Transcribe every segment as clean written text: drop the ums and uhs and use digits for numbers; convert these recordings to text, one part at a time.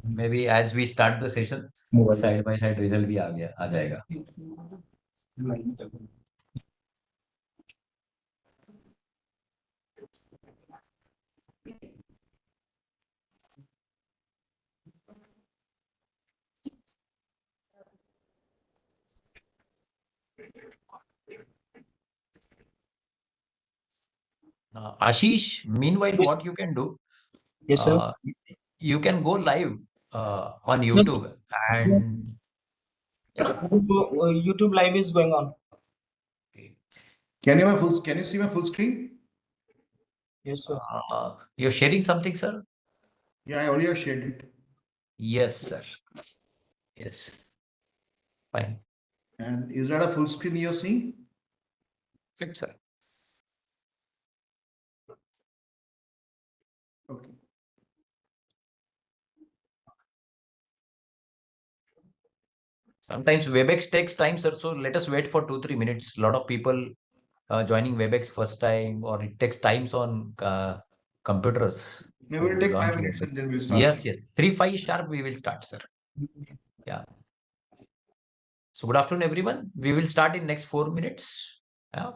maybe as we start the session, side by side result भी आ जाएगा. Ashish, meanwhile, Yes. what you can do, Yes, sir. uh, you can go live on Yes. YouTube and YouTube live is going on. Can you see my full screen? Yes, sir. you're sharing something, sir? Yeah, I already have shared it. Yes, sir. Yes. Fine. And is that a full screen you're seeing? Good, sir. Okay. Sometimes WebEx takes time, sir. So let us wait for 2-3 minutes. A lot of people joining WebEx first time, or it takes times on computers. Maybe to it'll take launch 5 minutes WebEx. and then we'll start. Yes, yes. 3-5 sharp, we will start, sir. Yeah. So good afternoon, everyone. We will start in next 4 minutes. Yeah.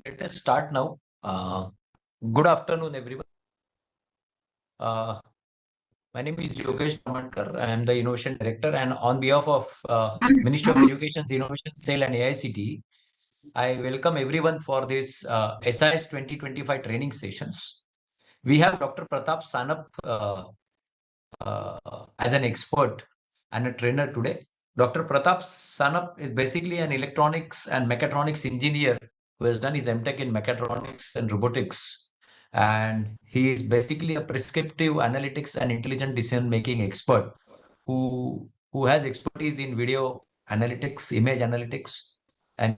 let us start now. Good afternoon, everyone. My name is Yogesh Tamankar. I am the Innovation Director, and on behalf of Ministry of Education's Innovation Cell and AICT, I welcome everyone for this SIH 2025 training sessions. We have Dr. Pratap Sanap as an expert and a trainer today. Dr. Pratap Sanap is basically an electronics and mechatronics engineer who has done his MTech in mechatronics and robotics. And he is basically a prescriptive analytics and intelligent decision making expert who has expertise in video analytics, image analytics, and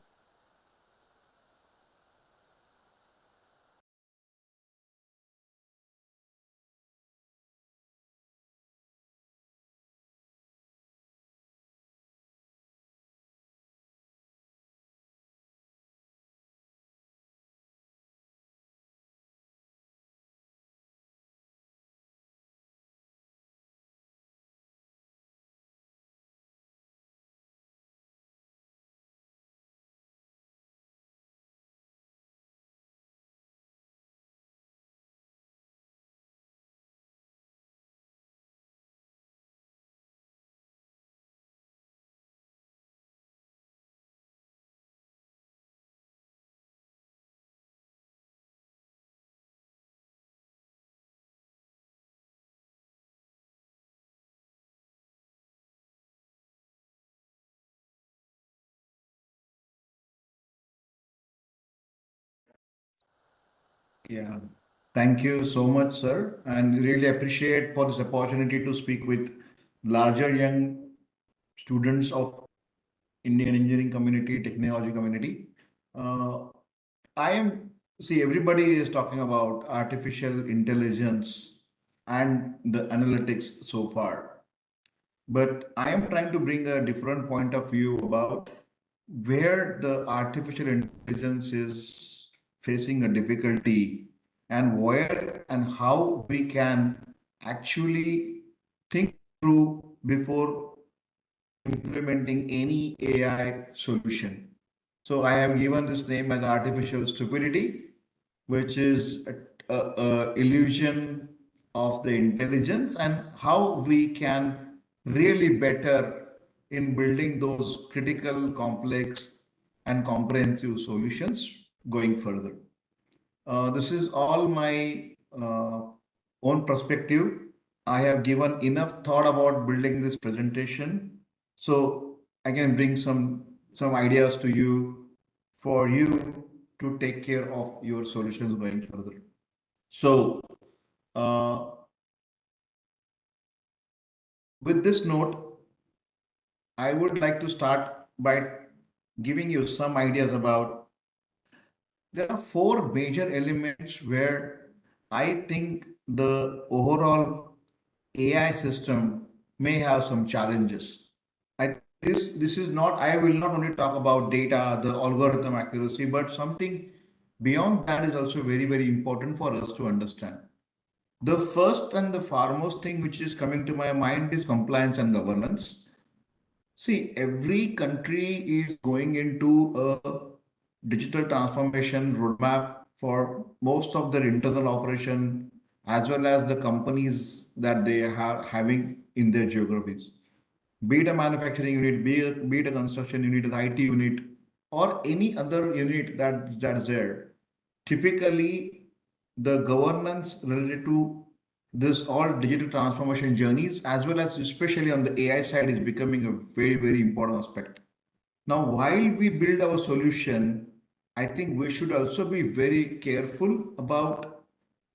Yeah. Thank you so much, sir, and really appreciate for this opportunity to speak with larger young students of Indian engineering community, technology community. Uh, I am, see, everybody is talking about artificial intelligence and the analytics so far. But I am trying to bring a different point of view about where the artificial intelligence is facing a difficulty and where and how we can actually think through before implementing any AI solution. So I have given this name as artificial stupidity, which is a illusion of the intelligence and how we can really better in building those critical, complex, and comprehensive solutions going further. This is all my own perspective. I have given enough thought about building this presentation, so I can bring some ideas to you for you to take care of your solutions going further. So, uh, with this note, I would like to start by giving you some ideas about there are four major elements where I think the overall AI system may have some challenges. This is not, I will not only talk about data, the algorithm accuracy, but something beyond that is also very, very important for us to understand. The first and the foremost thing which is coming to my mind is compliance and governance. See, every country is going into a digital transformation roadmap for most of their internal operation as well as the companies that they are having in their geographies. Be it a manufacturing unit, be it a construction unit, an IT unit, or any other unit that's there. Typically, the governance related to this all digital transformation journeys, as well as especially on the AI side, is becoming a very, very important aspect. Now, while we build our solution, I think we should also be very careful about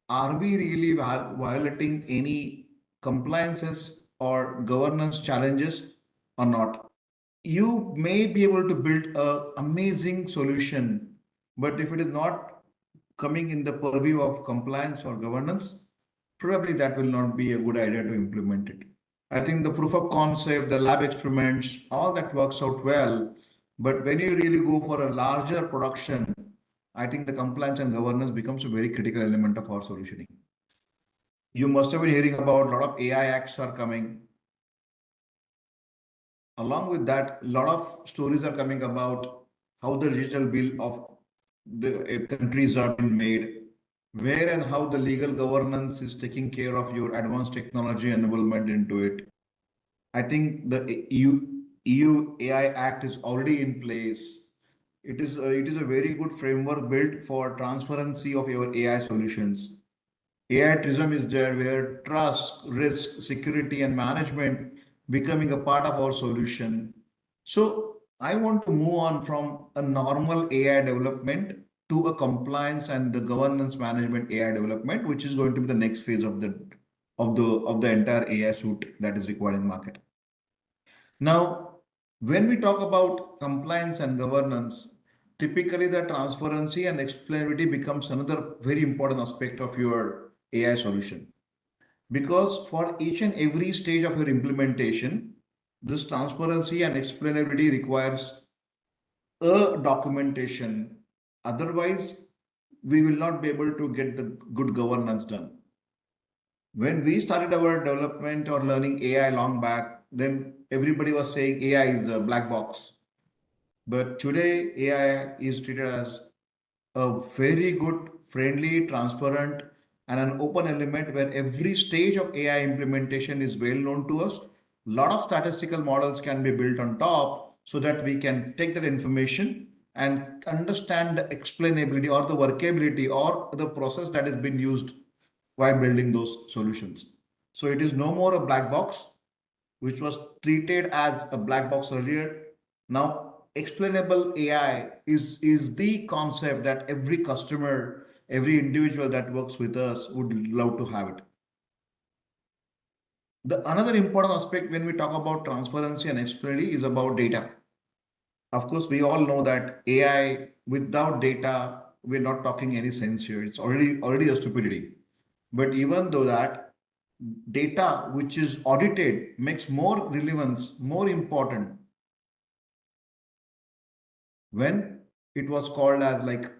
are we really violating any compliances or governance challenges or not? You may be able to build a amazing solution, but if it is not coming in the purview of compliance or governance, probably that will not be a good idea to implement it. I think the proof of concept, the lab experiments, all that works out well. But when you really go for a larger production, I think the compliance and governance becomes a very critical element of our solutioning. You must have been hearing about a lot of AI acts are coming. Along with that, a lot of stories are coming about how the digital bill of the countries are being made, where and how the legal governance is taking care of your advanced technology enablement into it. I think the EU AI Act is already in place. It is a very good framework built for transparency of your AI solutions. AI tourism is there where trust, risk, security, and management becoming a part of our solution. So I want to move on from a normal AI development to a compliance and the governance management AI development, which is going to be the next phase of the entire AI suite that is required in market. Now, when we talk about compliance and governance, typically the transparency and explainability becomes another very important aspect of your AI solution. Because for each and every stage of your implementation, this transparency and explainability requires a documentation. Otherwise, we will not be able to get the good governance done. When we started our development or learning AI long back, then everybody was saying AI is a black box. But today, AI is treated as a very good, friendly, transparent, and an open element where every stage of AI implementation is well known to us. A lot of statistical models can be built on top so that we can take that information and understand the explainability or the workability or the process that has been used while building those solutions. So it is no more a black box, which was treated as a black box earlier. Now, explainable AI is the concept that every customer, every individual that works with us would love to have it. The another important aspect when we talk about transparency and explainability is about data. Of course, we all know that AI without data, we're not talking any sense here. It's already a stupidity. But even though that data which is audited makes more relevance, more important when it was called as like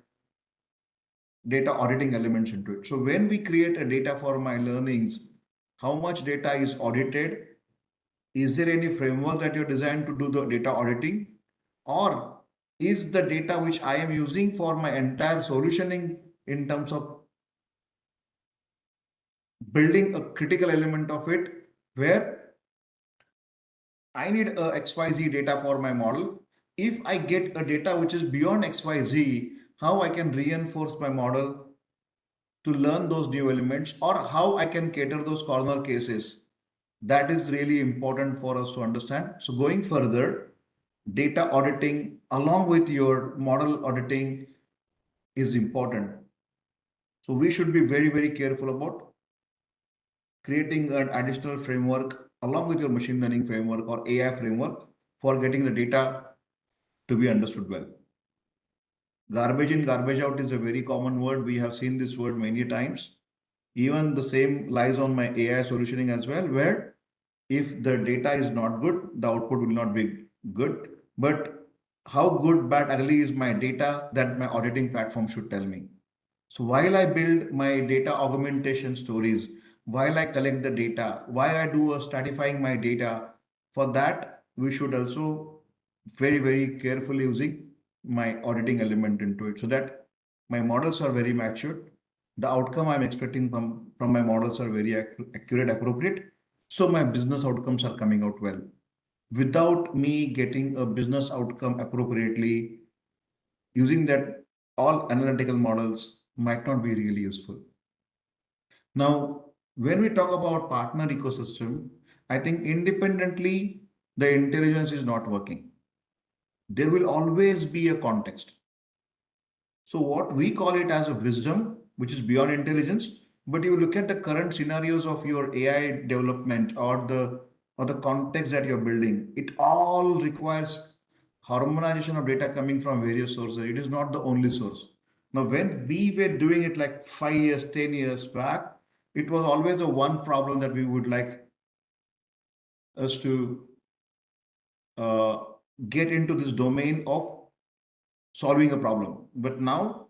data auditing elements into it. So when we create a data for my learnings, how much data is audited? Is there any framework that you're designed to do the data auditing? Or is the data which I am using for my entire solutioning in terms of building a critical element of it where I need a XYZ data for my model. If I get a data which is beyond XYZ, how I can reinforce my model to learn those new elements or how I can cater those corner cases. That is really important for us to understand. So going further, data auditing along with your model auditing is important. So we should be very, very careful about creating an additional framework along with your machine learning framework or AI framework for getting the data to be understood well. Garbage in, garbage out is a very common word. We have seen this word many times. Even the same lies on my AI solutioning as well, where if the data is not good, the output will not be good. But how good, bad, ugly is my data that my auditing platform should tell me. So while I build my data augmentation stories, while I collect the data, while I do a stratifying my data, for that, we should also very, very carefully using my auditing element into it so that my models are very matured. The outcome I'm expecting from my models are very accurate, appropriate. So my business outcomes are coming out well. Without me getting a business outcome appropriately, using that all analytical models might not be really useful. Now, when we talk about partner ecosystem, I think independently, the intelligence is not working. There will always be a context. So what we call it as a wisdom, which is beyond intelligence, but you look at the current scenarios of your AI development or the context that you're building, it all requires harmonization of data coming from various sources. It is not the only source. Now, when we were doing it like 5 years, 10 years back, it was always a one problem that we would like us to uh, get into this domain of solving a problem. But now,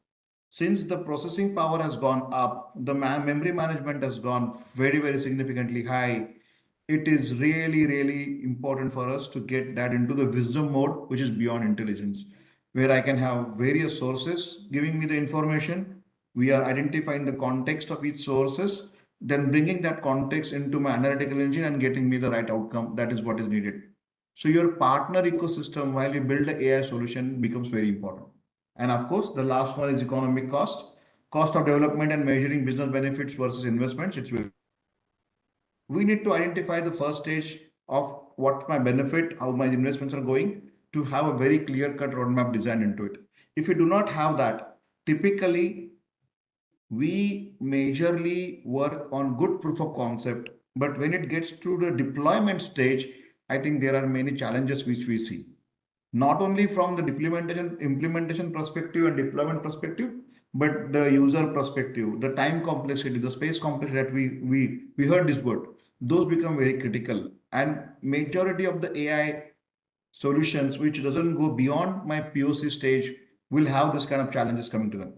since the processing power has gone up, the memory management has gone very, very significantly high. It is really, really important for us to get that into the wisdom mode, which is beyond intelligence. where I can have various sources giving me the information. We are identifying the context of each sources, then bringing that context into my analytical engine and getting me the right outcome. That is what is needed. So your partner ecosystem while you build the AI solution becomes very important. And of course, the last one is economic cost of development and measuring business benefits versus investments. We need to identify the first stage of what's my benefit, how my investments are going, to have a very clear cut roadmap designed into it. If you do not have that, typically we majorly work on good proof of concept, but when it gets to the deployment stage, I think there are many challenges which we see. Not only from the implementation perspective and deployment perspective, but the user perspective, the time complexity, the space complexity that we heard this word, those become very critical. And majority of the AI solutions which doesn't go beyond my POC stage will have this kind of challenges coming to them.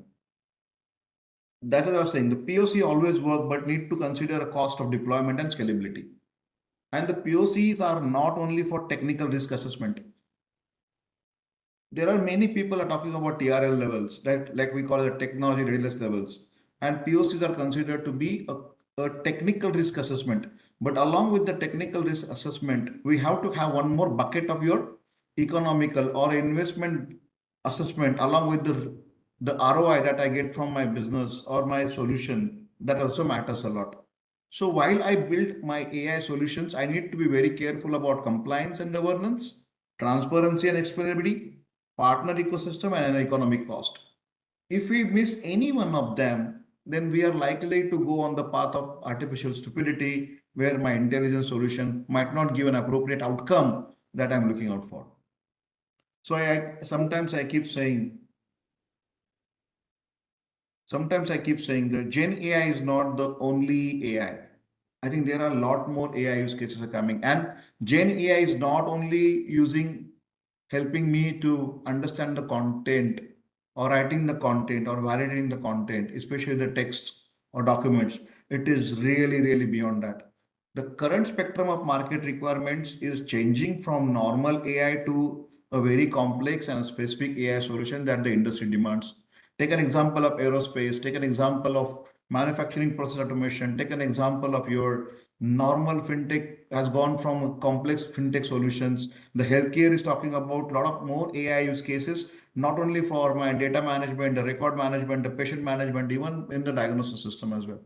That is what I was saying. The POC always work, but need to consider a cost of deployment and scalability. And the POCs are not only for technical risk assessment. There are many people are talking about TRL levels, that like we call it technology readiness levels, and POCs are considered to be a technical risk assessment. But along with the technical risk assessment, we have to have one more bucket of your economical or investment assessment along with the ROI that I get from my business or my solution. That also matters a lot. So while I build my AI solutions, I need to be very careful about compliance and governance, transparency and explainability, partner ecosystem, and an economic cost. If we miss any one of them, then we are likely to go on the path of artificial stupidity, where my intelligent solution might not give an appropriate outcome that I'm looking out for. So sometimes I keep saying that Gen AI is not the only AI. I think there are a lot more AI use cases are coming, and Gen AI is not only helping me to understand the content or writing the content or validating the content, especially the text or documents. It is really, really beyond that. The current spectrum of market requirements is changing from normal AI to a very complex and specific AI solution that the industry demands. Take an example of aerospace, take an example of manufacturing process automation, take an example of your normal fintech has gone from complex fintech solutions. The healthcare is talking about a lot of more AI use cases, not only for my data management, the record management, the patient management, even in the diagnosis system as well.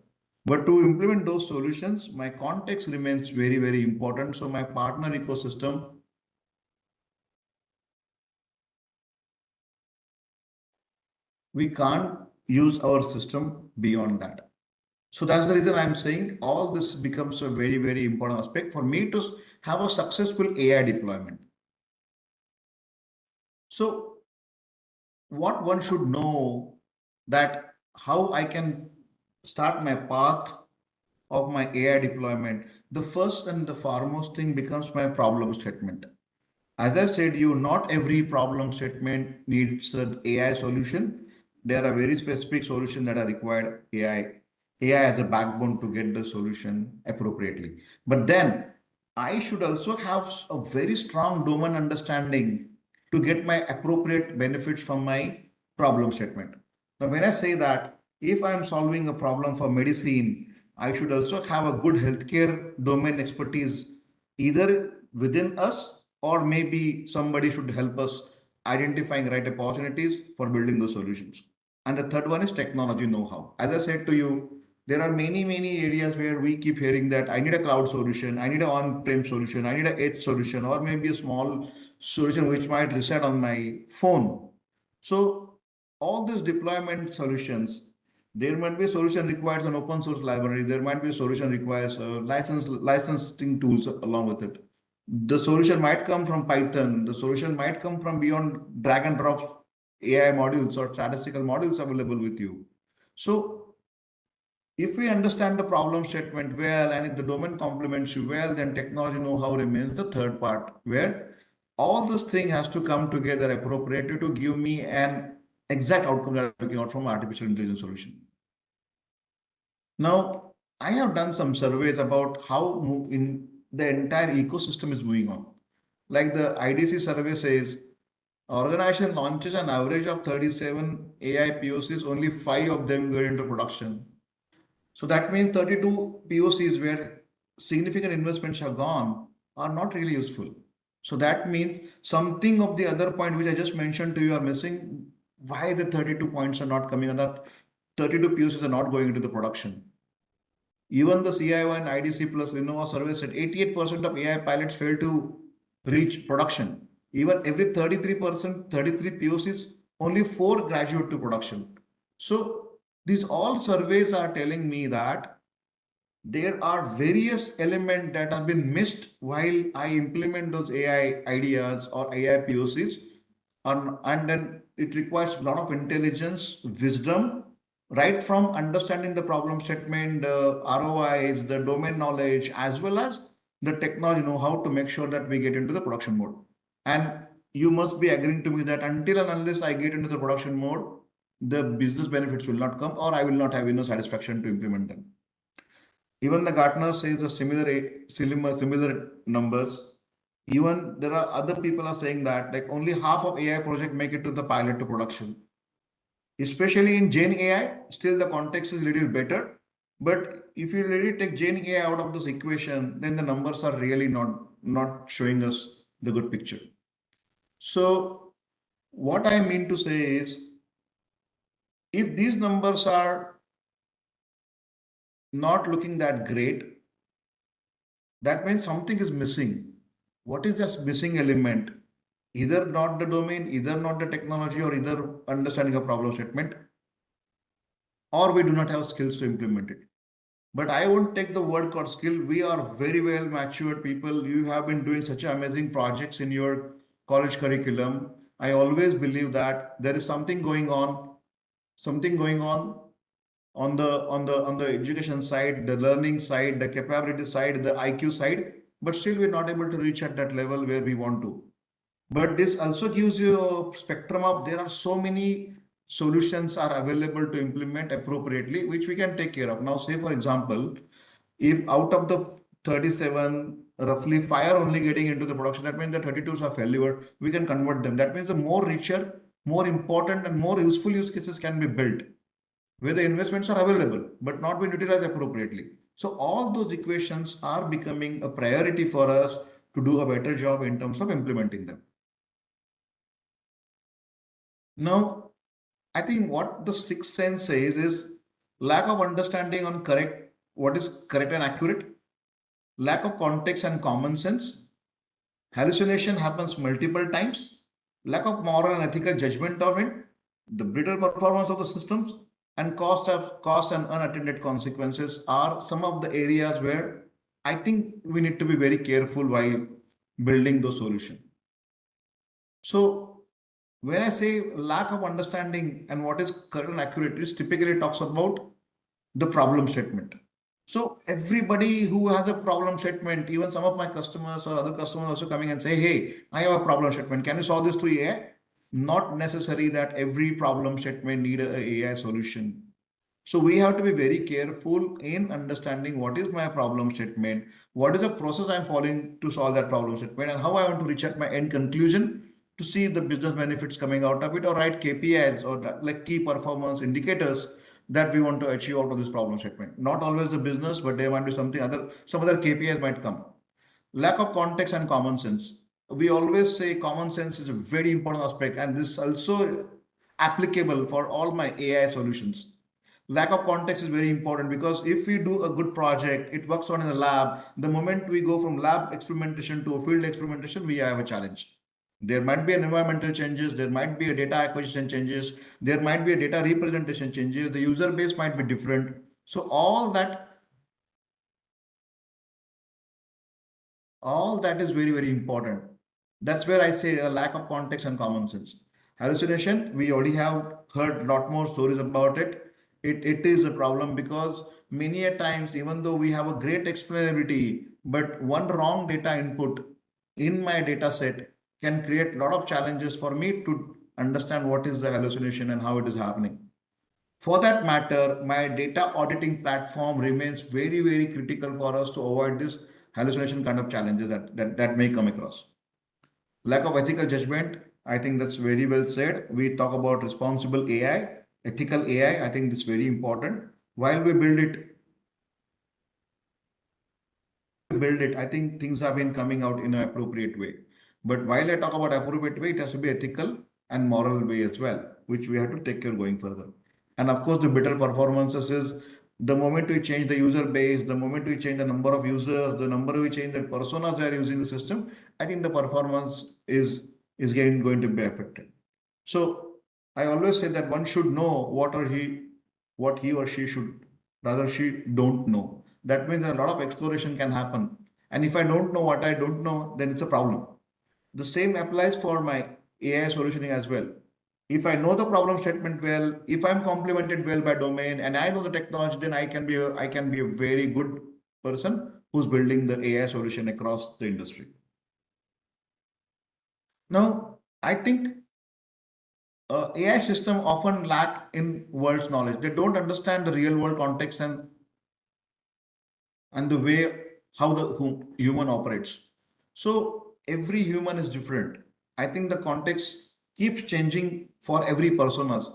But to implement those solutions, my context remains very, very important. So my partner ecosystem, we can't use our system beyond that. So that's the reason I'm saying all this becomes a very, very important aspect for me to have a successful AI deployment. So what one should know that how I can start my path of my AI deployment, the first and the foremost thing becomes my problem statement. As I said, not every problem statement needs an AI solution. There are very specific solutions that are required AI as a backbone to get the solution appropriately. But then I should also have a very strong domain understanding to get my appropriate benefits from my problem statement. Now, when I say that, if I'm solving a problem for medicine, I should also have a good healthcare domain expertise either within us or maybe somebody should help us identifying right opportunities for building those solutions. And the third one is technology know-how. As I said to you, there are many, many areas where we keep hearing that I need a cloud solution, I need an on-prem solution, I need an edge solution, or maybe a small solution which might reside on my phone. So all these deployment solutions, there might be a solution requires an open source library. There might be a solution requires licensing tools along with it. The solution might come from Python. The solution might come from beyond drag and drop AI modules or statistical modules available with you. So if we understand the problem statement well and if the domain complements you well, then technology know-how remains the third part where all this thing has to come together appropriately to give me an exact outcome that I'm looking out from artificial intelligence solution. Now, I have done some surveys about how in the entire ecosystem is moving on. Like the IDC survey says, Organization launches an average of 37 AI POCs, only 5 of them go into production. So that means 32 POCs where significant investments have gone are not really useful. So that means something of the other point which I just mentioned to you are missing. Why the 32 points are not coming, and that 32 POCs are not going into the production. Even the CIO and IDC plus Lenovo survey said 88% of AI pilots fail to reach production. Even every 33%, 33 POCs, only 4 graduate to production. So these all surveys are telling me that there are various elements that have been missed while I implement those AI ideas or AI POCs. And then it requires a lot of intelligence, wisdom, right from understanding the problem statement, the ROIs, the domain knowledge, as well as the technology know-how to make sure that we get into the production mode. And you must be agreeing to me that until and unless I get into the production mode, the business benefits will not come, or I will not have enough satisfaction to implement them. Even the Gartner says the similar numbers. Even there are other people are saying that like only half of AI project make it to the pilot to production. Especially in Gen AI, still the context is a little better. But if you really take Gen AI out of this equation, then the numbers are really not showing us the good picture. So what I mean to say is, if these numbers are not looking that great, that means something is missing. What is this missing element? Either not the domain, either not the technology, or either understanding a problem statement, or we do not have skills to implement it. But I won't take the word called skill. We are very well matured people. You have been doing such amazing projects in your college curriculum. I always believe that there is something going on the education side, the learning side, the capability side, the IQ side, but still we're not able to reach at that level where we want to. But this also gives you a spectrum of there are so many solutions are available to implement appropriately, which we can take care of. Now, say for example, if out of the 37, roughly 5 are only getting into the production, that means the 32s are failure. We can convert them. That means the more richer, more important, and more useful use cases can be built where the investments are available but not being utilized appropriately. So all those equations are becoming a priority for us to do a better job in terms of implementing them. Now, I think what the sixth sense says is lack of understanding on what is correct and accurate, lack of context and common sense, hallucination happens multiple times, lack of moral and ethical judgment of it, the brittle performance of the systems, and cost and unattended consequences are some of the areas where I think we need to be very careful while building those solutions. So when I say lack of understanding and what is correct and accurate, it typically talks about the problem statement. So everybody who has a problem statement, even some of my customers or other customers also coming and say, hey, I have a problem statement. Can you solve this through AI? Not necessary that every problem statement need a AI solution. So we have to be very careful in understanding what is my problem statement, what is the process I'm following to solve that problem statement, and how I want to reach at my end conclusion to see the business benefits coming out of it, or write KPIs or like key performance indicators that we want to achieve out of this problem statement. Not always the business, but there might be some other KPIs might come. Lack of context and common sense. We always say common sense is a very important aspect, and this is also applicable for all my AI solutions. Lack of context is very important because if we do a good project, it works on in the lab. The moment we go from lab experimentation to a field experimentation, we have a challenge. There might be an environmental changes, there might be a data acquisition changes, there might be a data representation changes, the user base might be different. So all that is very, very important. That's where I say a lack of context and common sense. Hallucination, we already have heard a lot more stories about it. It is a problem because many a times, even though we have a great explainability, but one wrong data input in my data set can create a lot of challenges for me to understand what is the hallucination and how it is happening. For that matter, my data auditing platform remains very, very critical for us to avoid this hallucination kind of challenges that may come across. Lack of ethical judgment. I think that's very well said. We talk about responsible AI, ethical AI. I think it's very important. While we build it, I think things have been coming out in an appropriate way. But while I talk about appropriate way, it has to be ethical and moral way as well, which we have to take care going further. And of course, the better performances is the moment we change the user base, the moment we change the number of users, the number we change the personas that are using the system, I think the performance is going to be affected. So I always say that one should know what he or she should, rather she don't know. That means a lot of exploration can happen. And if I don't know what I don't know, then it's a problem. The same applies for my AI solutioning as well. If I know the problem statement well, if I'm complemented well by domain and I know the technology, then I can be a very good person who's building the AI solution across the industry. Now, I think AI system often lack in world's knowledge. They don't understand the real world context and the way how the human operates. So every human is different. I think the context keeps changing for every personas.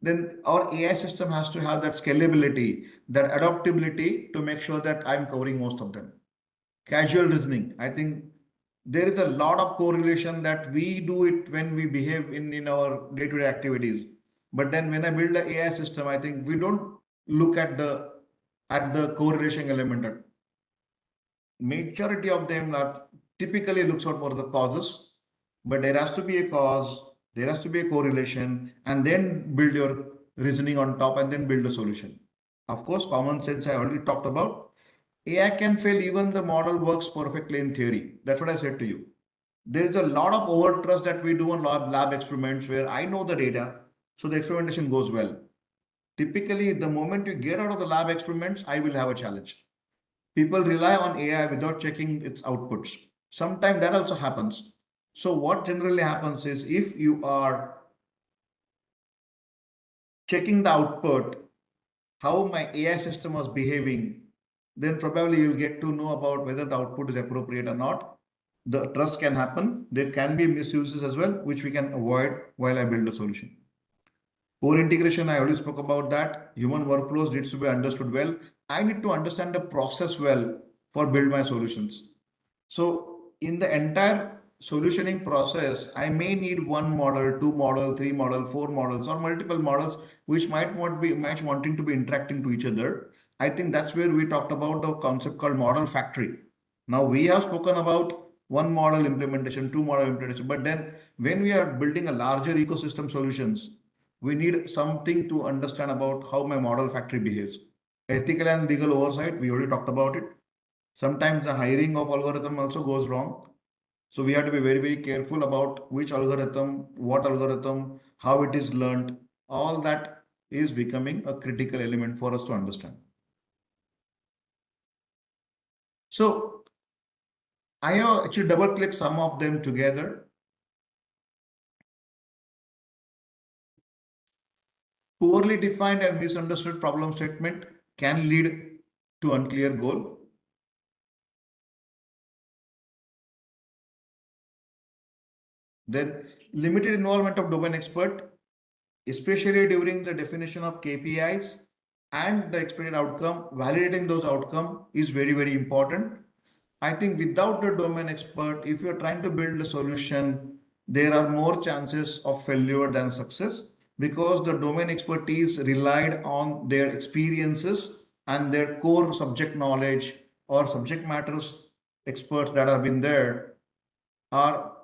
Then our AI system has to have that scalability, that adaptability to make sure that I'm covering most of them. Casual reasoning. I think there is a lot of correlation that we do it when we behave in our day-to-day activities. But then when I build an AI system, I think we don't look at the correlation element. Majority of them are typically looks out for the causes, but there has to be a cause, there has to be a correlation, and then build your reasoning on top and then build a solution. Of course, common sense I already talked about. AI can fail even the model works perfectly in theory. That's what I said to you. There is a lot of over trust that we do on lab experiments where I know the data, so the experimentation goes well. Typically, the moment you get out of the lab experiments, I will have a challenge. People rely on AI without checking its outputs. Sometimes that also happens. So what generally happens is if you are checking the output, how my AI system was behaving, then probably you'll get to know about whether the output is appropriate or not. The trust can happen. There can be misuses as well, which we can avoid while I build a solution. Core integration, I already spoke about that. Human workflows needs to be understood well. I need to understand the process well for build my solutions. So in the entire solutioning process, I may need one model, two model, three model, four models, or multiple models, which might not be much wanting to be interacting to each other. I think that's where we talked about the concept called model factory. Now we have spoken about one model implementation, two model implementation, but then when we are building a larger ecosystem solutions, we need something to understand about how my model factory behaves. Ethical and legal oversight, we already talked about it. Sometimes the hiring of algorithm also goes wrong. So we have to be very, very careful about which algorithm, what algorithm, how it is learned. All that is becoming a critical element for us to understand. So I have actually double clicked some of them together. Poorly defined and misunderstood problem statement can lead to unclear goal. Then limited involvement of domain expert, especially during the definition of KPIs and the expected outcome, validating those outcome is very, very important. I think without the domain expert, if you're trying to build a solution, there are more chances of failure than success because the domain expertise relied on their experiences and their core subject knowledge or subject matters experts that have been there are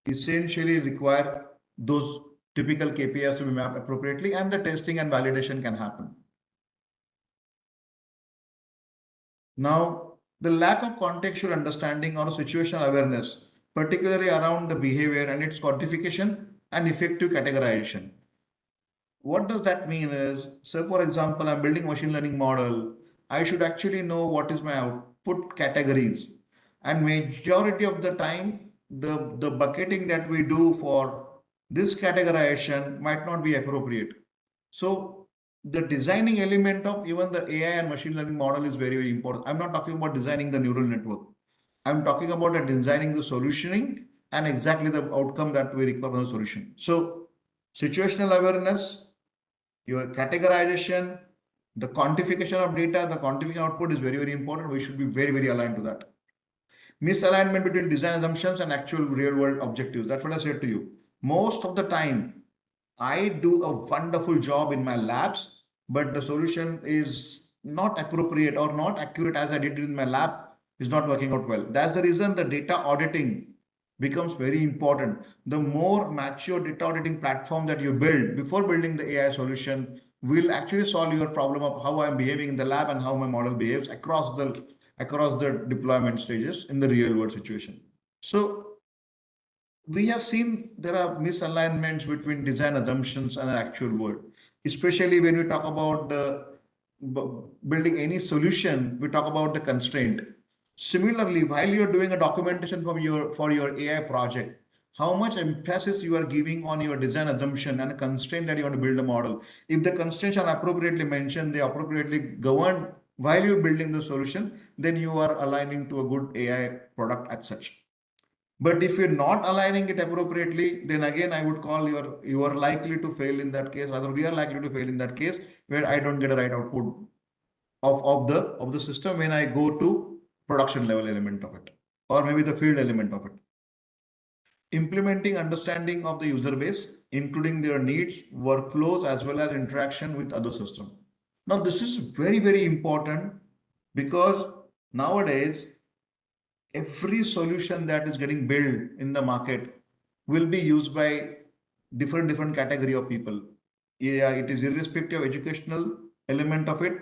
essentially require those typical KPIs to be mapped appropriately and the testing and validation can happen. Now, the lack of contextual understanding or situational awareness, particularly around the behavior and its quantification and effective categorization. What does that mean is, so for example, I'm building machine learning model. I should actually know what is my output categories. And majority of the time, the bucketing that we do for this categorization might not be appropriate. So the designing element of even the AI and machine learning model is very, very important. I'm not talking about designing the neural network. I'm talking about designing the solutioning and exactly the outcome that we require from the solution. So situational awareness, your categorization, the quantification of data, the quantification output is very, very important. We should be very, very aligned to that. Misalignment between design assumptions and actual real world objectives. That's what I said to you. Most of the time, I do a wonderful job in my labs, but the solution is not appropriate or not accurate as I did it in my lab, is not working out well. That's the reason the data auditing becomes very important. The more mature data auditing platform that you build before building the AI solution will actually solve your problem of how I'm behaving in the lab and how my model behaves across the deployment stages in the real world situation. So we have seen there are misalignments between design assumptions and the actual world, especially when we talk about the building any solution, we talk about the constraint. Similarly, while you're doing a documentation for your AI project, how much emphasis you are giving on your design assumption and the constraint that you want to build a model. If the constraints are appropriately mentioned, they appropriately governed while you're building the solution, then you are aligning to a good AI product as such. But if you're not aligning it appropriately, then again, I would call you are likely to fail in that case. Rather, we are likely to fail in that case where I don't get a right output of the system when I go to production level element of it, or maybe the field element of it. Implementing understanding of the user base, including their needs, workflows, as well as interaction with other systems. Now, this is very, very important because nowadays every solution that is getting built in the market will be used by different category of people. Yeah, it is irrespective of educational element of it,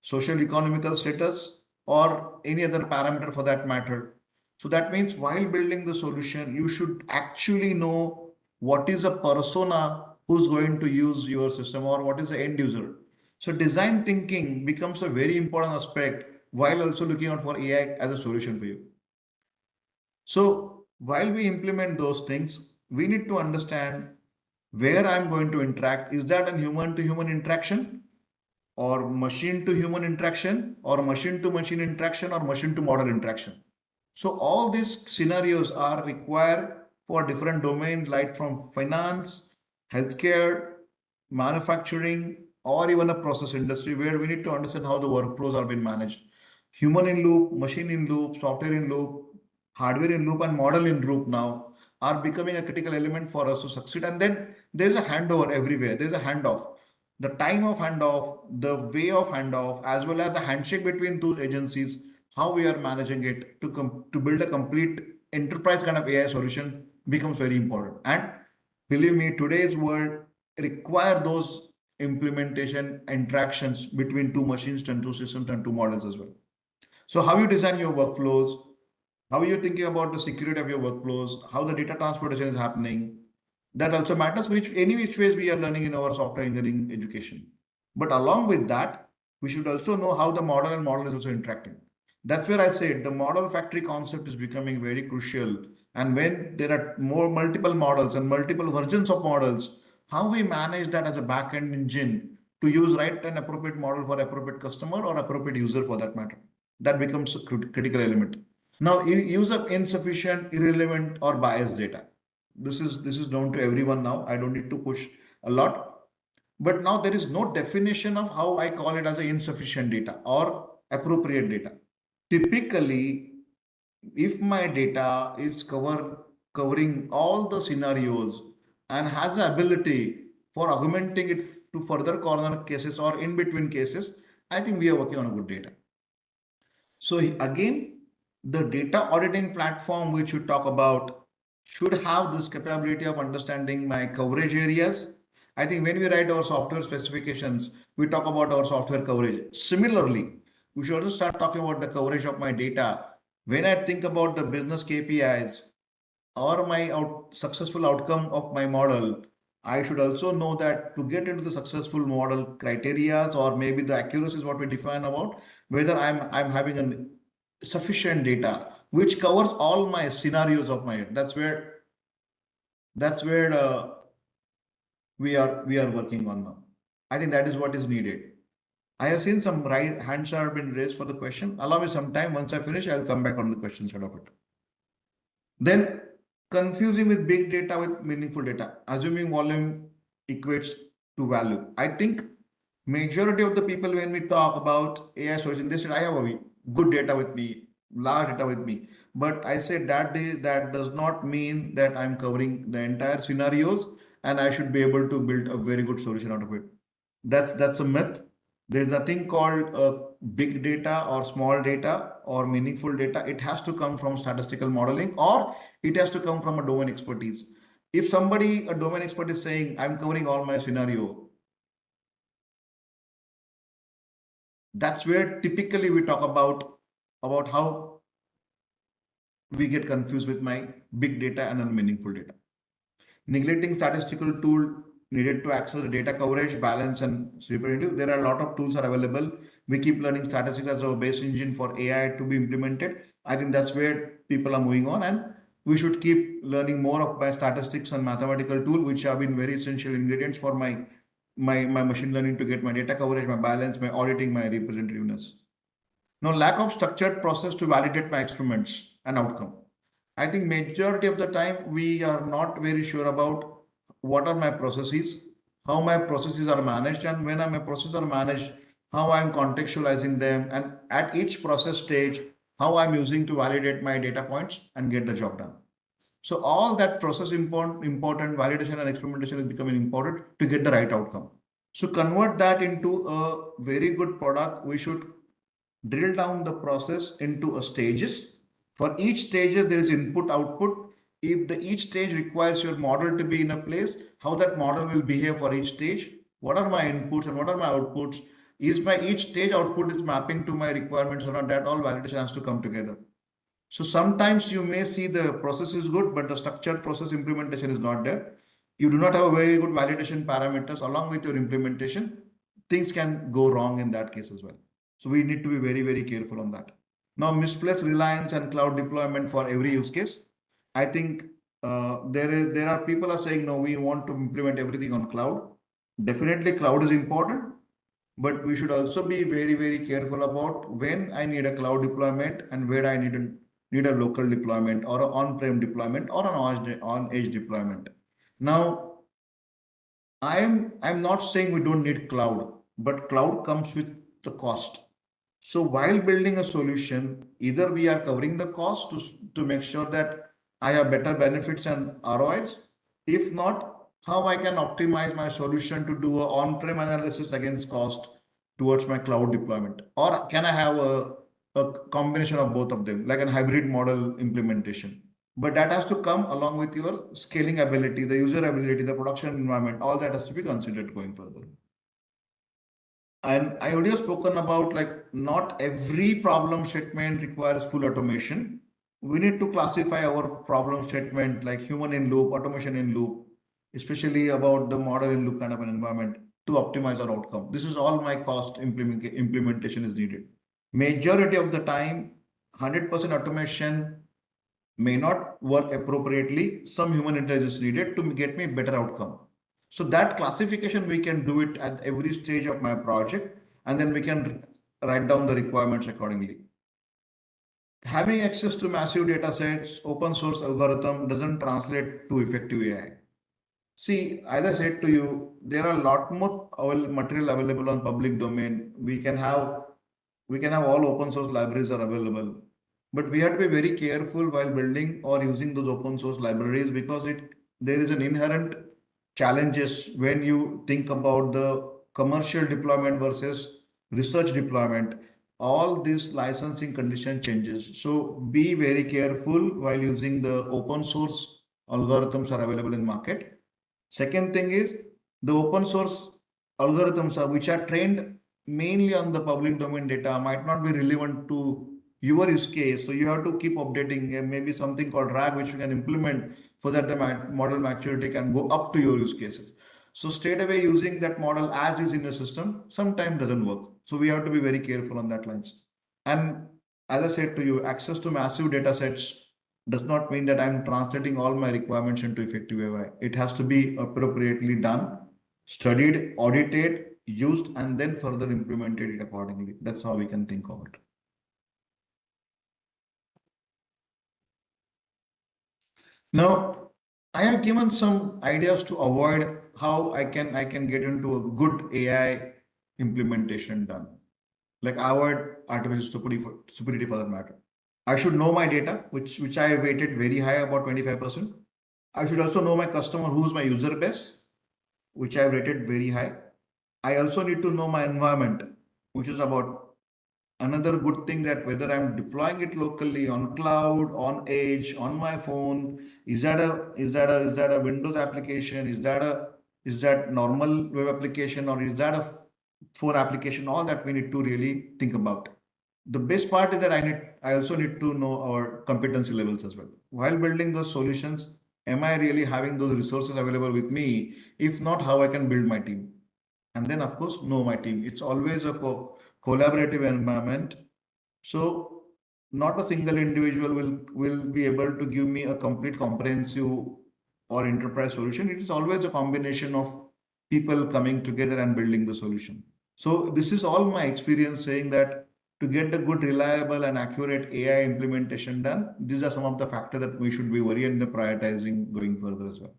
social economical status, or any other parameter for that matter. So that means while building the solution, you should actually know what is a persona who's going to use your system or what is the end user. So design thinking becomes a very important aspect while also looking out for AI as a solution for you. So while we implement those things, we need to understand where I'm going to interact. Is that a human to human interaction or machine to human interaction or machine to machine interaction or machine to model interaction? So all these scenarios are required for different domains, like from finance, healthcare, manufacturing, or even a process industry where we need to understand how the workflows are being managed. Human in loop, machine in loop, software in loop, hardware in loop, and model in loop now are becoming a critical element for us to succeed. And then there's a handover everywhere. There's a handoff. The time of handoff, the way of handoff, as well as the handshake between two agencies, how we are managing it to build a complete enterprise kind of AI solution becomes very important. And believe me, today's world require those implementation interactions between two machines and two systems and two models as well. So how you design your workflows, how are you thinking about the security of your workflows, how the data transportation is happening, that also matters, which ways we are learning in our software engineering education. But along with that, we should also know how the model and model is also interacting. That's where I said the model factory concept is becoming very crucial. And when there are multiple models and multiple versions of models, how we manage that as a back-end engine to use right and appropriate model for appropriate customer or appropriate user for that matter. That becomes a critical element. Now, use of insufficient, irrelevant, or biased data. This is known to everyone now. I don't need to push a lot. But now there is no definition of how I call it as a insufficient data or appropriate data. Typically, if my data is covering all the scenarios and has the ability for augmenting it to further corner cases or in between cases, I think we are working on a good data. So again, the data auditing platform which you talk about should have this capability of understanding my coverage areas. I think when we write our software specifications, we talk about our software coverage. Similarly, we should also start talking about the coverage of my data. When I think about the business KPIs or my successful outcome of my model, I should also know that to get into the successful model criterias or maybe the accuracy is what we define about whether I'm having a sufficient data which covers all my scenarios of my. That's where we are working on now. I think that is what is needed. I have seen some hands have been raised for the question. Allow me some time. Once I finish, I'll come back on the question side of it. Then confusing with big data with meaningful data, assuming volume equates to value. I think majority of the people, when we talk about AI solution, they said, I have a good data with me, large data with me. But I said that does not mean that I'm covering the entire scenarios and I should be able to build a very good solution out of it. That's a myth. There's nothing called big data or small data or meaningful data. It has to come from statistical modeling or it has to come from a domain expertise. If somebody, a domain expert is saying, I'm covering all my scenario, that's where typically we talk about how we get confused with my big data and unmeaningful data. Neglecting statistical tool needed to access the data coverage, balance, and representative. There are a lot of tools are available. We keep learning statistics as our base engine for AI to be implemented. I think that's where people are moving on, and we should keep learning more of my statistics and mathematical tool, which have been very essential ingredients for my machine learning to get my data coverage, my balance, my auditing, my representativeness. Now, lack of structured process to validate my experiments and outcome. I think majority of the time we are not very sure about what are my processes, how my processes are managed, and when my processes are managed, how I'm contextualizing them, and at each process stage, how I'm using to validate my data points and get the job done. So all that process important validation and experimentation is becoming important to get the right outcome. So convert that into a very good product. We should drill down the process into a stages. For each stage, there is input output. If each stage requires your model to be in a place, how that model will behave for each stage, what are my inputs and what are my outputs, is my each stage output is mapping to my requirements or not, that all validation has to come together. So sometimes you may see the process is good, but the structured process implementation is not there. You do not have a very good validation parameters along with your implementation. Things can go wrong in that case as well. So we need to be very, very careful on that. Now, misplaced reliance and cloud deployment for every use case. I think there are people are saying, no, we want to implement everything on cloud. Definitely cloud is important, but we should also be very, very careful about when I need a cloud deployment and where I need a local deployment or an on-prem deployment or an on-edge deployment. Now, I'm not saying we don't need cloud, but cloud comes with the cost. So while building a solution, either we are covering the cost to make sure that I have better benefits and ROIs. If not, how I can optimize my solution to do a on-prem analysis against cost towards my cloud deployment? Or can I have a combination of both of them, like a hybrid model implementation? But that has to come along with your scaling ability, the user ability, the production environment, all that has to be considered going further. And I already have spoken about like not every problem statement requires full automation. We need to classify our problem statement like human in loop, automation in loop, especially about the model in loop kind of an environment to optimize our outcome. This is all my cost implementation is needed. Majority of the time, 100% automation may not work appropriately. Some human intelligence needed to get me better outcome. So that classification, we can do it at every stage of my project, and then we can write down the requirements accordingly. Having access to massive data sets, open source algorithm doesn't translate to effective AI. See, as I said to you, there are a lot more material available on public domain. We can have all open source libraries are available, but we have to be very careful while building or using those open source libraries because there is an inherent challenges when you think about the commercial deployment versus research deployment. All these licensing condition changes. So be very careful while using the open source algorithms are available in market. Second thing is the open source algorithms which are trained mainly on the public domain data might not be relevant to your use case. So you have to keep updating maybe something called RAG, which you can implement for that the model maturity can go up to your use cases. So straight away using that model as is in the system sometimes doesn't work. So we have to be very careful on that lines. And as I said to you, access to massive data sets does not mean that I'm translating all my requirements into effective AI. It has to be appropriately done, studied, audited, used, and then further implemented accordingly. That's how we can think of it. Now, I have given some ideas to avoid how I can get into a good AI implementation done. Like avoid artificial stupidity for that matter. I should know my data, which I weighted very high, about 25%. I should also know my customer, who's my user base, which I rated very high. I also need to know my environment, which is about another good thing, that whether I'm deploying it locally on cloud, on edge, on my phone, is that a Windows application? Is that normal web application, or is that a phone application? All that we need to really think about. The best part is that I also need to know our competency levels as well. While building those solutions, am I really having those resources available with me? If not, how I can build my team? And then of course know my team. It's always a collaborative environment. So not a single individual will be able to give me a complete comprehensive or enterprise solution. It is always a combination of people coming together and building the solution. So this is all my experience saying that to get the good, reliable and accurate AI implementation done, these are some of the factors that we should be worrying and prioritizing going further as well.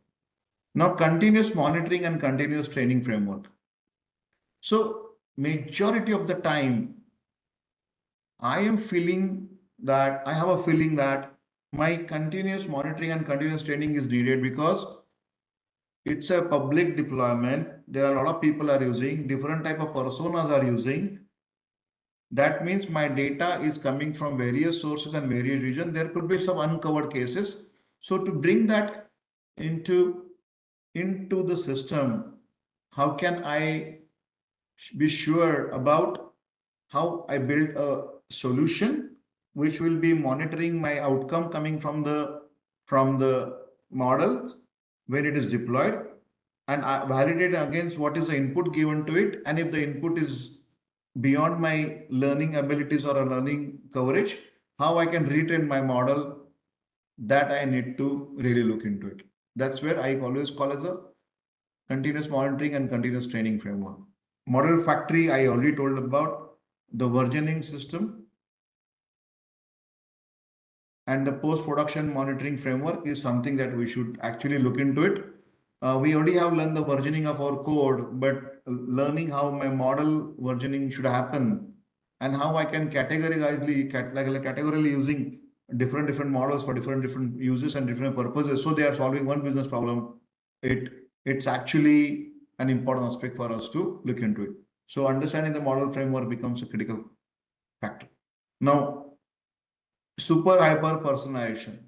Now, continuous monitoring and continuous training framework. So majority of the time, I have a feeling that my continuous monitoring and continuous training is needed because it's a public deployment. There are a lot of people are using, different type of personas are using. That means my data is coming from various sources and various regions. There could be some uncovered cases. So to bring that into the system, how can I be sure about how I build a solution which will be monitoring my outcome coming from the models when it is deployed, and I validate against what is the input given to it, and if the input is beyond my learning abilities or a learning coverage, how I can retrain my model, that I need to really look into it. That's where I always call as a continuous monitoring and continuous training framework. Model factory, I already told about. The versioning system and the post-production monitoring framework is something that we should actually look into it. We already have learned the versioning of our code, but learning how my model versioning should happen and how I can categorically using different models for different uses and different purposes. So they are solving one business problem. It's actually an important aspect for us to look into it. So understanding the model framework becomes a critical factor. Now, super hyper personalization.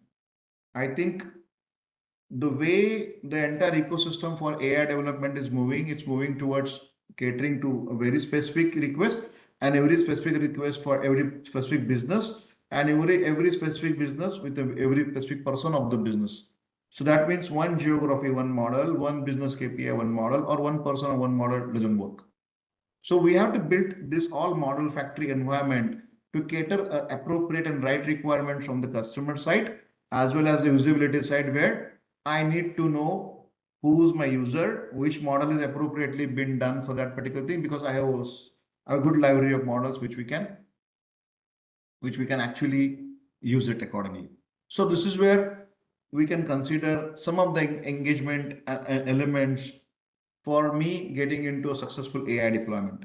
I think the way the entire ecosystem for AI development is moving, it's moving towards catering to a very specific request, and every specific request for every specific business, and every specific business with every specific person of the business. So that means one geography, one model, one business KPI, one model, or one person or one model doesn't work. So we have to build this all model factory environment to cater appropriate and right requirements from the customer side as well as the usability side, where I need to know who's my user, which model is appropriately been done for that particular thing, because I have a good library of models which we can actually use it accordingly. So this is where we can consider some of the engagement elements for me getting into a successful AI deployment.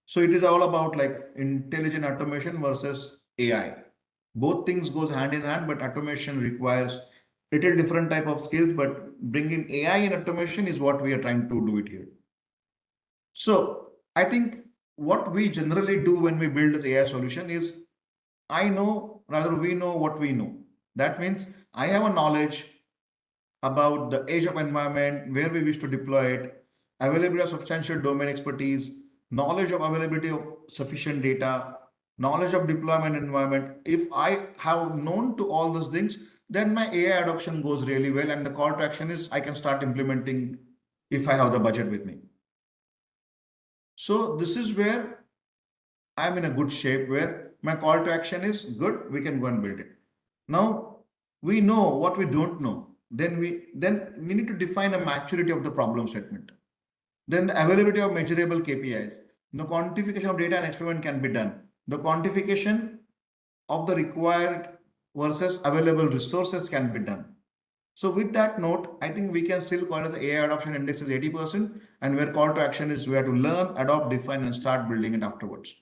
So it is all about like intelligent automation versus AI. Both things goes hand in hand, but automation requires little different type of skills, but bringing AI in automation is what we are trying to do it here. So I think what we generally do when we build this AI solution is we know what we know. That means I have a knowledge about the age of environment, where we wish to deploy it, availability of substantial domain expertise, knowledge of availability of sufficient data, knowledge of deployment environment. If I have known to all those things, then my AI adoption goes really well. And the call to action is I can start implementing if I have the budget with me. So this is where I'm in a good shape, where my call to action is good. We can go and build it. Now we know what we don't know. Then we need to define a maturity of the problem statement. Then the availability of measurable KPIs. The quantification of data and experiment can be done. The quantification of the required versus available resources can be done. So with that note, I think we can still call it the AI adoption index is 80%, and where call to action is where to learn, adopt, define, and start building it afterwards.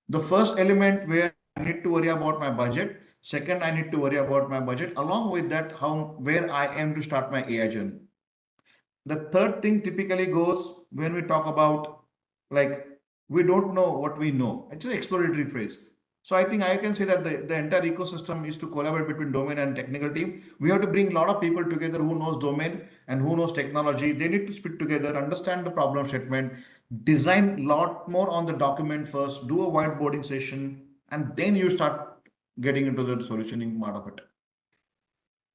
The first element where I need to worry about my budget. Second, I need to worry about my budget. Along with that, where I am to start my AI journey. The third thing typically goes when we talk about like we don't know what we know. It's an exploratory phrase. So I think I can say that the entire ecosystem is to collaborate between domain and technical team. We have to bring a lot of people together who knows domain and who knows technology. They need to speak together, understand the problem statement, design a lot more on the document first, do a whiteboarding session, and then you start getting into the solutioning part of it.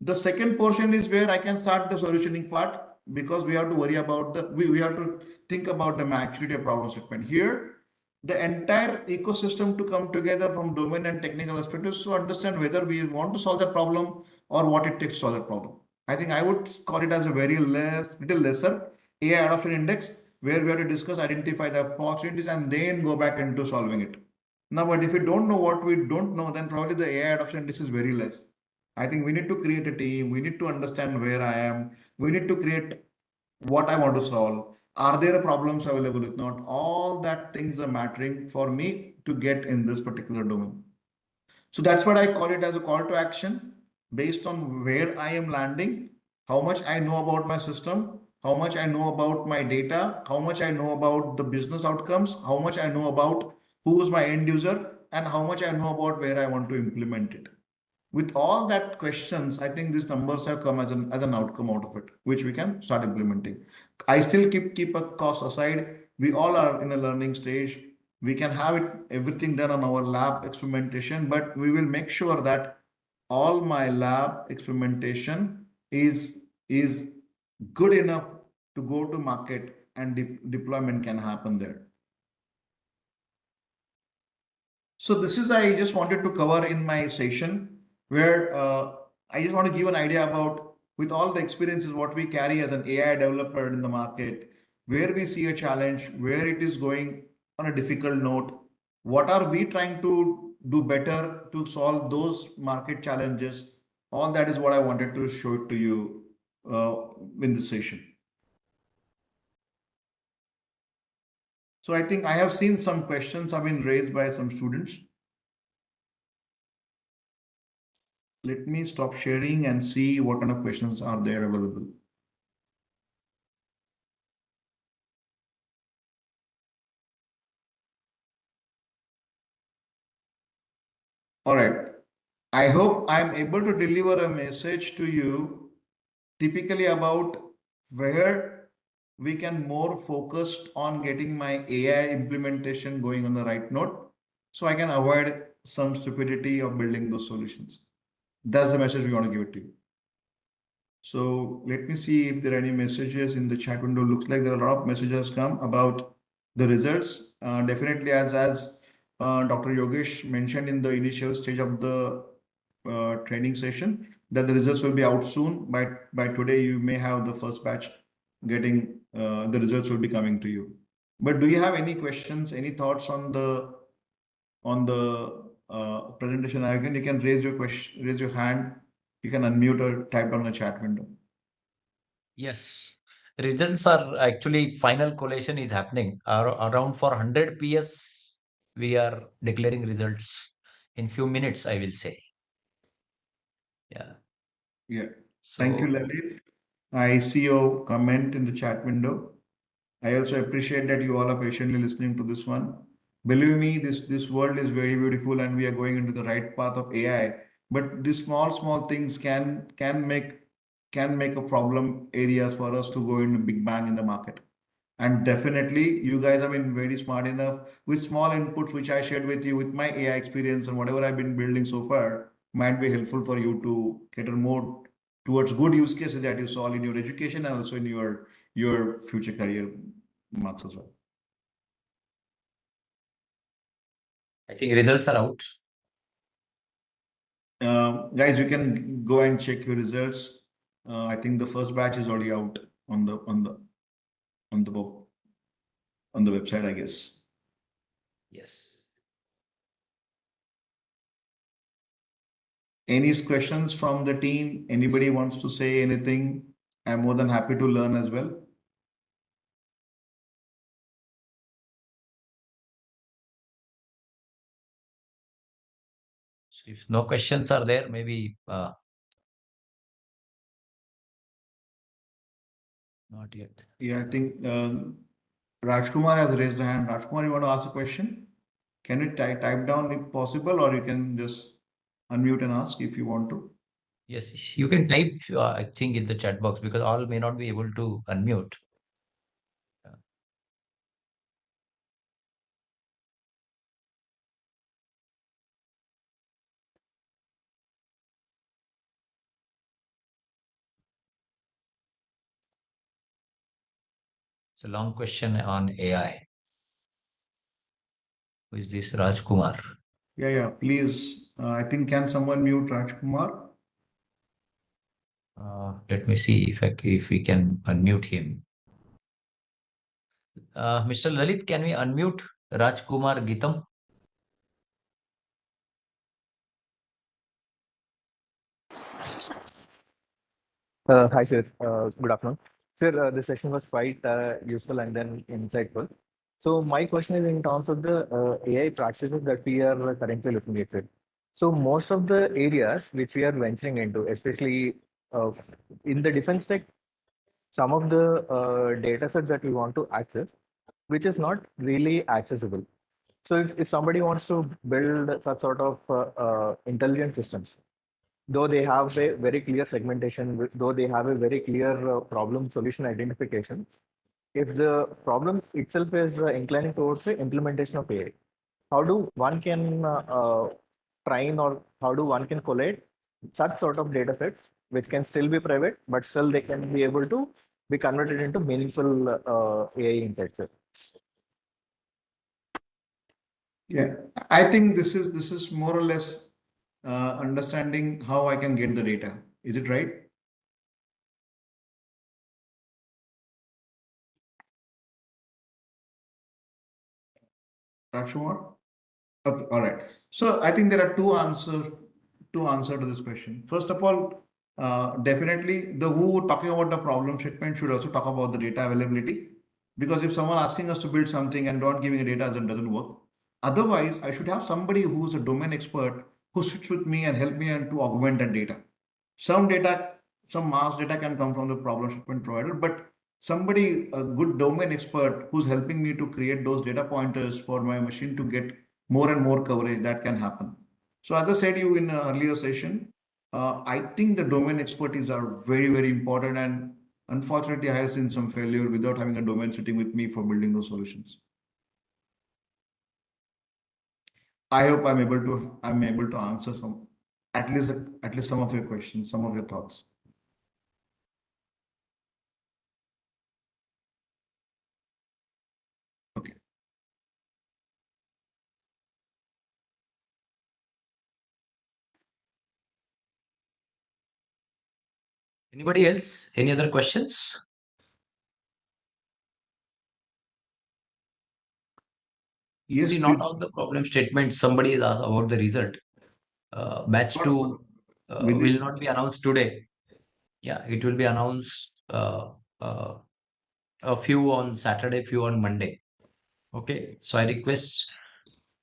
The second portion is where I can start the solutioning part because we have to worry about we have to think about the maturity of problem statement. Here, the entire ecosystem to come together from domain and technical perspectives to understand whether we want to solve that problem or what it takes to solve that problem. I think I would call it as a little lesser AI adoption index where we have to discuss, identify the opportunities and then go back into solving it. Now, but if we don't know what we don't know, then probably the AI adoption index is very less. I think we need to create a team. We need to understand where I am. We need to create what I want to solve. Are there problems available? If not, all that things are mattering for me to get in this particular domain. So that's what I call it as a call to action based on where I am landing, how much I know about my system, how much I know about my data, how much I know about the business outcomes, how much I know about who is my end user, and how much I know about where I want to implement it. With all that questions, I think these numbers have come as an outcome out of it, which we can start implementing. I still keep a cost aside. We all are in a learning stage. We can have it everything done on our lab experimentation, but we will make sure that all my lab experimentation is good enough to go to market and deployment can happen there. So this is I just wanted to cover in my session where I just want to give an idea about with all the experiences what we carry as an AI developer in the market, where we see a challenge, where it is going on a difficult note, what are we trying to do better to solve those market challenges. All that is what I wanted to show it to you in this session. So I think I have seen some questions have been raised by some students. Let me stop sharing and see what kind of questions are there available. All right. I hope I'm able to deliver a message to you typically about where we can more focused on getting my AI implementation going on the right note so I can avoid some stupidity of building those solutions. That's the message we want to give it to you. So let me see if there are any messages in the chat window. Looks like there are a lot of messages come about the results. Definitely, as Dr. Yogesh mentioned in the initial stage of the training session, that the results will be out soon. By today, you may have the first batch getting the results will be coming to you. But do you have any questions, any thoughts on the presentation icon? You can raise your question, raise your hand. You can unmute or type on the chat window. Yes, results are actually final collation is happening. Around for 100 PS, we are declaring results in few minutes, I will say. Yeah. Yeah. Thank you, So Lalit. I see your comment in the chat window. I also appreciate that you all are patiently listening to this one. Believe me, this world is very beautiful and we are going into the right path of AI. But these small things can make a problem areas for us to go into big bang in the market. And definitely, you guys have been very smart enough with small inputs, which I shared with you with my AI experience and whatever I've been building so far might be helpful for you to cater more towards good use cases that you saw in your education and also in your future career marks as well. I think results are out. Guys, you can go and check your results. I think the first batch is already out on the website, I guess. Yes. Any questions from the team? Anybody wants to say anything? I'm more than happy to learn as well. So if no questions are there, maybe not yet. Yeah, I think Rajkumar has raised a hand. Rajkumar, you want to ask a question? Can you type down if possible, or you can just unmute and ask if you want to? Yes, you can type, I think, in the chat box because all may not be able to unmute. It's a long question on AI. Who is this Rajkumar? Yeah. Please, I think can someone mute Rajkumar? Let me see if we can unmute him. Mr. Lalit, can we unmute Rajkumar Gitam? Hi, sir. Good afternoon. Sir, the session was quite useful and then insightful. So my question is in terms of the AI practices that we are currently looking at. Sir. So most of the areas which we are venturing into, especially uh, in the defense tech, some of the data sets that we want to access, which is not really accessible. So if somebody wants to build such sort of intelligent systems, though they have a very clear segmentation, though they have a very clear problem solution identification, if the problem itself is inclining towards the implementation of AI, how do one can train or how do one can collate such sort of data sets which can still be private, but still they can be able to be converted into meaningful AI insights? Yeah, I think this is more or less understanding how I can get the data. Is it right? Rajkumar? Okay, all right. So I think there are two answer to this question. First of all, definitely the who talking about the problem statement should also talk about the data availability. Because if someone asking us to build something and not giving a data, then doesn't work. Otherwise, I should have somebody who's a domain expert who sits with me and help me and to augment that data. Some data, some mass data can come from the problem statement provider, but somebody, a good domain expert who's helping me to create those data pointers for my machine to get more and more coverage, that can happen. So as I said you in an earlier session, I think the domain expertise are very, very important. And unfortunately, I have seen some failure without having a domain sitting with me for building those solutions. I hope I'm able to answer some, at least some of your questions, some of your thoughts. Okay. Anybody else? Any other questions? Yes, See, not please. all the problem statements somebody is asked about the result. Batch What 2 with will it? not be announced today. Yeah, it will be announced uh, a few on Saturday, few on Monday. Okay, so I request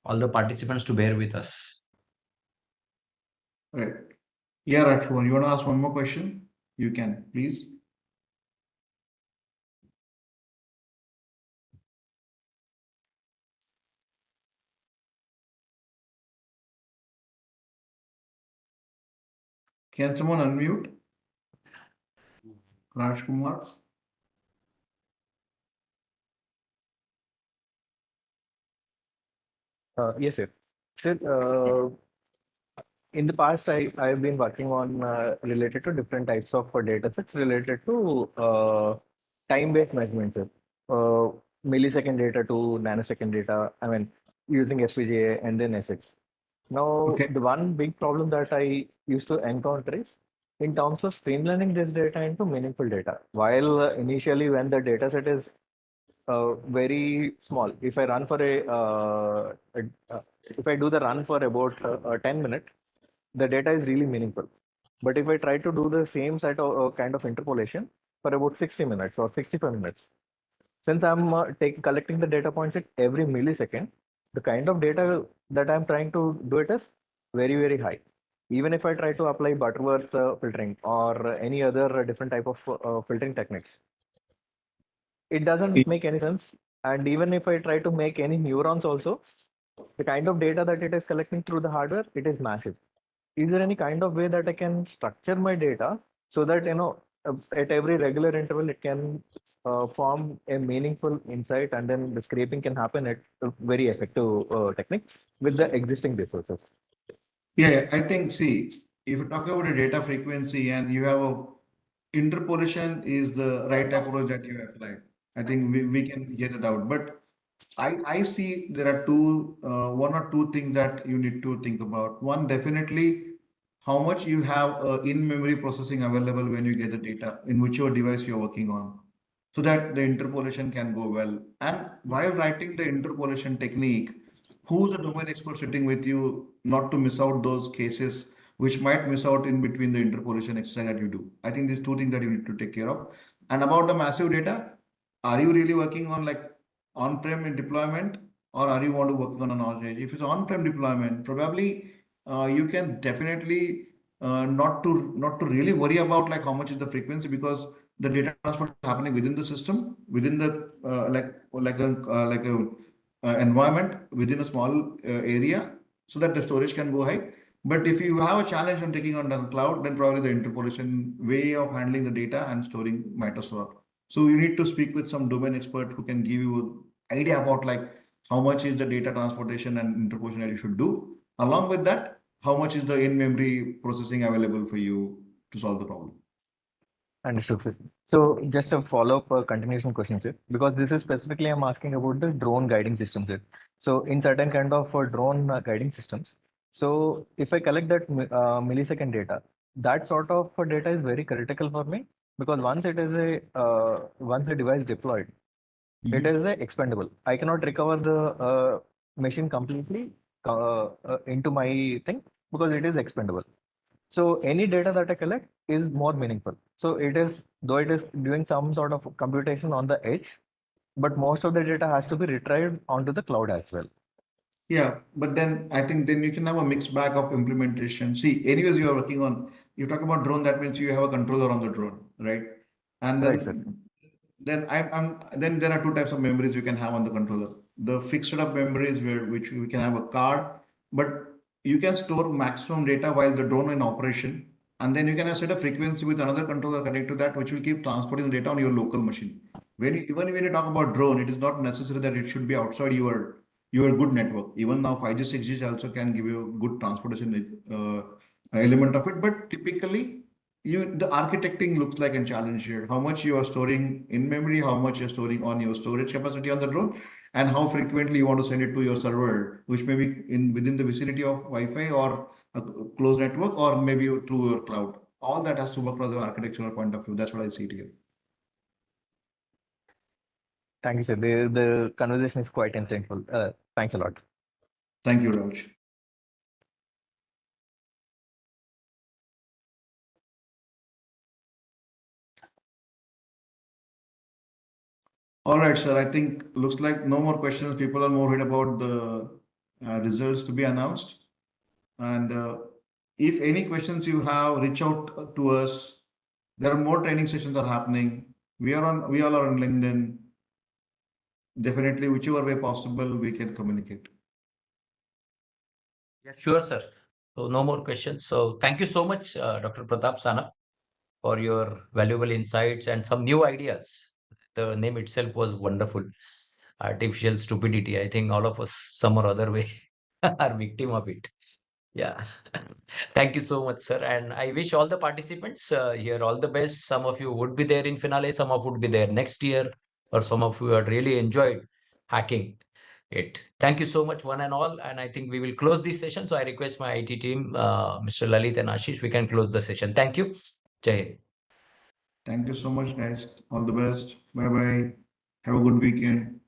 all the participants to bear with us. Right. Yeah, Rajkumar, you want to ask one more question? You can, please. Can someone unmute? Rajkumar? Yes, sir. Sir, in the past, I've been working on related to different types of data sets related to time-based measurements, uh, millisecond data to nanosecond data. I mean, using FPGA and then SX. Now, Okay. the one big problem that I used to encounter is in terms of streamlining this data into meaningful data. While initially, when the data set is very small, if I run for if I do the run for about 10 minutes, the data is really meaningful. But if I try to do the same set of kind of interpolation for about 60 minutes or 65 minutes, since I'm collecting the data points at every millisecond, the kind of data that I'm trying to do it is very, very high. Even if I try to apply Butterworth filtering or any other different type of filtering techniques, it doesn't make any sense. And even if I try to make any neurons also, the kind of data that it is collecting through the hardware, it is massive. Is there any kind of way that I can structure my data so that, at every regular interval, it can form a meaningful insight, and then the scraping can happen at a very effective technique with the existing resources? Yeah, I think, see, if you talk about a data frequency and you have a interpolation is the right approach that you applied. I think we can get it out. But I see there are one or two things that you need to think about. One, definitely how much you have in-memory processing available when you get the data in whichever device you're working on, so that the interpolation can go well. And while writing the interpolation technique, who's the domain expert sitting with you not to miss out those cases which might miss out in between the interpolation exercise that you do. I think these two things that you need to take care of. And about the massive data, are you really working on like on-prem in deployment, or are you want to work on an edge? If it's on-prem deployment, probably you can definitely not to really worry about like how much is the frequency, because the data transfer is happening within the system, within the environment within a small area, so that the storage can go high. But if you have a challenge on taking on the cloud, then probably the interpolation way of handling the data and storing might as well. So you need to speak with some domain expert who can give you an idea about like how much is the data transportation and interpolation that you should do. Along with that, how much is the in-memory processing available for you to solve the problem. Understood, sir. So just a follow-up continuation question, sir, because this is specifically I'm asking about the drone guiding systems, sir. So in certain kind of drone guiding systems, so if I collect that millisecond data, that sort of data is very critical for me, because once the device deployed, it is expendable. I cannot recover the machine completely into my thing, because it is expendable. So any data that I collect is more meaningful. So it is, though it is doing some sort of computation on the edge, but most of the data has to be retrieved onto the cloud as well. Yeah, but then I think then you can have a mixed bag of implementation. See, anyways, you are working on, you talk about drone, that means you have a controller on the drone, right? And Right, sir. then there are two types of memories you can have on the controller. The fixed setup memories which we can have a card, but you can store maximum data while the drone in operation. And then you can set a frequency with another controller connected to that, which will keep transporting the data on your local machine. Even when you talk about drone, it is not necessary that it should be outside your good network. Even now 5G, 6G also can give you a good transportation element of it. But typically, the architecting looks like a challenge here. How much you are storing in memory, how much you're storing on your storage capacity on the drone, and how frequently you want to send it to your server, which may be within the vicinity of Wi-Fi or a closed network, or maybe through your cloud. All that has to work from the architectural point of view. That's what I see it here. Thank you, sir. The conversation is quite insightful. Thanks a lot. Thank you, Raj. All right, sir. I think looks like no more questions. People are more worried about the results to be announced. And if any questions you have, reach out to us. There are more training sessions are happening. We all are on LinkedIn. Definitely, whichever way possible, we can communicate. Yeah, sure, sir. So no more questions. So thank you so much, Dr. Pratap Sanap, for your valuable insights and some new ideas. The name itself was wonderful. Artificial stupidity. I think all of us, some or other way, are victim of it. Yeah. Thank you so much, sir. And I wish all the participants here all the best. Some of you would be there in finale, some of would be there next year, or some of you had really enjoyed hacking it. Thank you so much, one and all. And I think we will close this session. So I request my IT team, Mr. Lalit and Ashish, we can close the session. Thank you. Jai Hind. Thank you so much, guys. All the best. Bye bye. Have a good weekend.